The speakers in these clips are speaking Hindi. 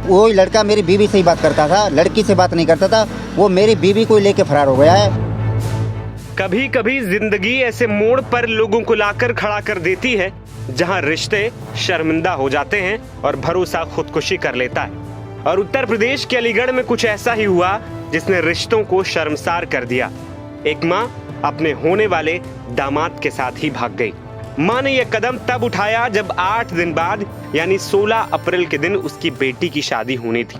वो लड़का मेरी बीवी से ही बात करता था, लड़की से बात नहीं करता था। वो मेरी बीवी को लेके फरार हो गया है। कभी कभी जिंदगी ऐसे मोड़ पर लोगों को लाकर खड़ा कर देती है जहां रिश्ते शर्मिंदा हो जाते हैं और भरोसा खुदकुशी कर लेता है। और उत्तर प्रदेश के अलीगढ़ में कुछ ऐसा ही हुआ जिसने रिश्तों को शर्मसार कर दिया। एक माँ अपने होने वाले दामाद के साथ ही भाग गई। माँ ने यह कदम तब उठाया जब 8 दिन बाद यानी 16 अप्रैल के दिन उसकी बेटी की शादी होनी थी।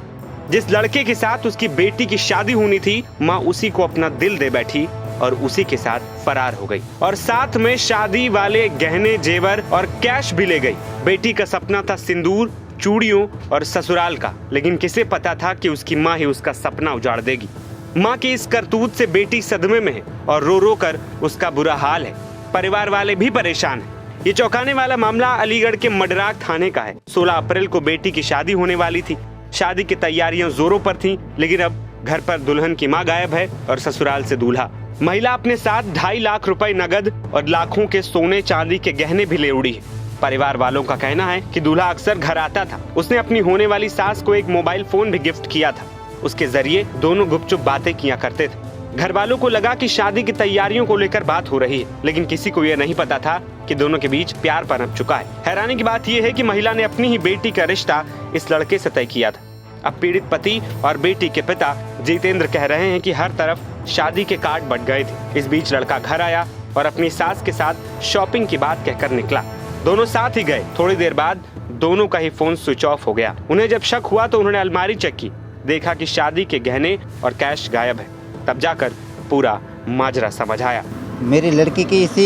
जिस लड़के के साथ उसकी बेटी की शादी होनी थी, माँ उसी को अपना दिल दे बैठी और उसी के साथ फरार हो गई और साथ में शादी वाले गहने, जेवर और कैश भी ले गई। बेटी का सपना था सिंदूर, चूड़ियों और ससुराल का, लेकिन किसे पता था कि उसकी माँ ही उसका सपना उजाड़ देगी। माँ की इस करतूत से बेटी सदमे में है और रो रो कर उसका बुरा हाल है। परिवार वाले भी परेशान हैं। ये चौंकाने वाला मामला अलीगढ़ के मडराक थाने का है। 16 अप्रैल को बेटी की शादी होने वाली थी। शादी की तैयारियां जोरों पर थीं, लेकिन अब घर पर दुल्हन की मां गायब है और ससुराल से दूल्हा। महिला अपने साथ 2.5 लाख रुपए नगद और लाखों के सोने चांदी के गहने भी ले उड़ी है। परिवार वालों का कहना है कि दूल्हा अक्सर घर आता था। उसने अपनी होने वाली सास को एक मोबाइल फोन भी गिफ्ट किया था। उसके जरिए दोनों गुपचुप बातें किया करते थे। घर वालों को लगा कि शादी की तैयारियों को लेकर बात हो रही है, लेकिन किसी को यह नहीं पता था कि दोनों के बीच प्यार पनप चुका है। हैरानी की बात यह है कि महिला ने अपनी ही बेटी का रिश्ता इस लड़के से तय किया था। अब पीड़ित पति और बेटी के पिता जितेंद्र कह रहे हैं कि हर तरफ शादी के कार्ड बंट गए थे। इस बीच लड़का घर आया और अपनी सास के साथ शॉपिंग की बात कहकर निकला। दोनों साथ ही गए। थोड़ी देर बाद दोनों का ही फोन स्विच ऑफ हो गया। उन्हें जब शक हुआ तो उन्होंने अलमारी चेक की, देखा कि शादी के गहने और कैश गायब है। तब जाकर पूरा माजरा समझ आया। मेरी लड़की की इसी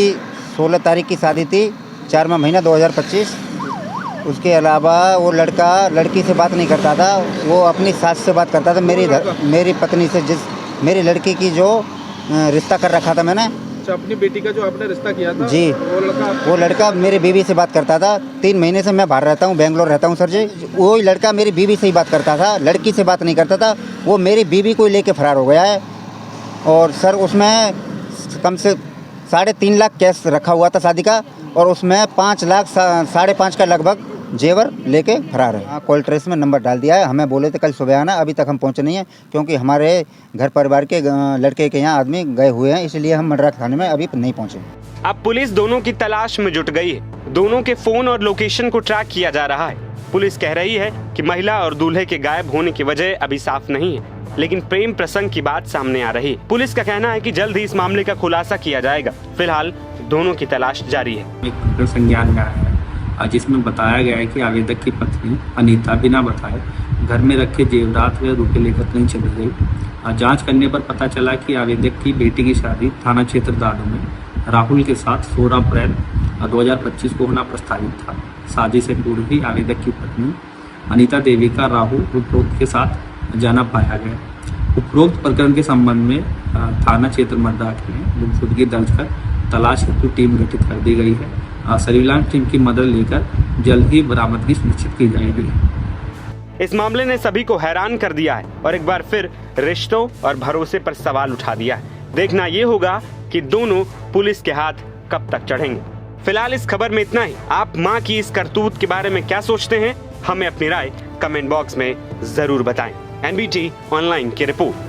16 तारीख की शादी थी, 4वां महीना 2025। उसके अलावा वो लड़का लड़की से बात नहीं करता था, वो अपनी सास से बात करता था। मेरी पत्नी से, जिस मेरी लड़की की जो रिश्ता कर रखा था मैंने, अपनी बेटी का जो आपने रिश्ता किया था जी, वो लड़का मेरी बीवी से बात करता था। 3 महीने से मैं बाहर रहता हूँ, बेंगलोर रहता हूँ सर जी। वो लड़का मेरी बीवी से ही बात करता था, लड़की से बात नहीं करता था। वो मेरी बीवी को लेके फरार हो गया है और सर उसमें कम से 3.5 लाख कैश रखा हुआ था शादी का, और उसमें 5 लाख 5.5 का लगभग जेवर लेके फरार है। कॉल ट्रेस में नंबर डाल दिया है। हमें बोले थे कल सुबह आना, अभी तक हम पहुंचे नहीं हैं क्योंकि हमारे घर परिवार के लड़के के यहाँ आदमी गए हुए हैं, इसलिए हम मडराक थाने में अभी नहीं पहुंचे। अब पुलिस दोनों की तलाश में जुट गई है। दोनों के फोन और लोकेशन को ट्रैक किया जा रहा है। पुलिस कह रही है कि महिला और दूल्हे के गायब होने की वजह अभी साफ नहीं है, लेकिन प्रेम प्रसंग की बात सामने आ रही है। पुलिस का कहना है कि जल्द ही इस मामले का खुलासा किया जाएगा। फिलहाल दोनों की तलाश जारी है। एक संज्ञान में आया है जिसमें बताया गया है कि आवेदक की पत्नी अनीता बिना बताए घर में रखे जेवरात व रुपये लेकर कहीं चली गई। जांच करने पर पता चला कि आवेदक की बेटी की शादी थाना क्षेत्र दादो में राहुल के साथ 16 अप्रैल 2025 को होना प्रस्तावित था। शादी से पूर्व ही आवेदक की पत्नी अनीता देवी का राहुल उपरोक्त के साथ जाना पाया गया। उपरोक्त प्रकरण के संबंध में थाना क्षेत्र मडराक में गुमशुदगी दर्ज कर तलाश हेतु टीम गठित कर दी गई है। सर्विलांस टीम की मदद लेकर जल्द ही बरामदगी सुनिश्चित की जाएगी। इस मामले ने सभी को हैरान कर दिया है और एक बार फिर रिश्तों और भरोसे पर सवाल उठा दिया है। देखना ये होगा कि दोनों पुलिस के हाथ कब तक चढ़ेंगे। फिलहाल इस खबर में इतना ही। आप मां की इस करतूत के बारे में क्या सोचते हैं? हमें अपनी राय कमेंट बॉक्स में जरूर बताएं। NBT ऑनलाइन की रिपोर्ट।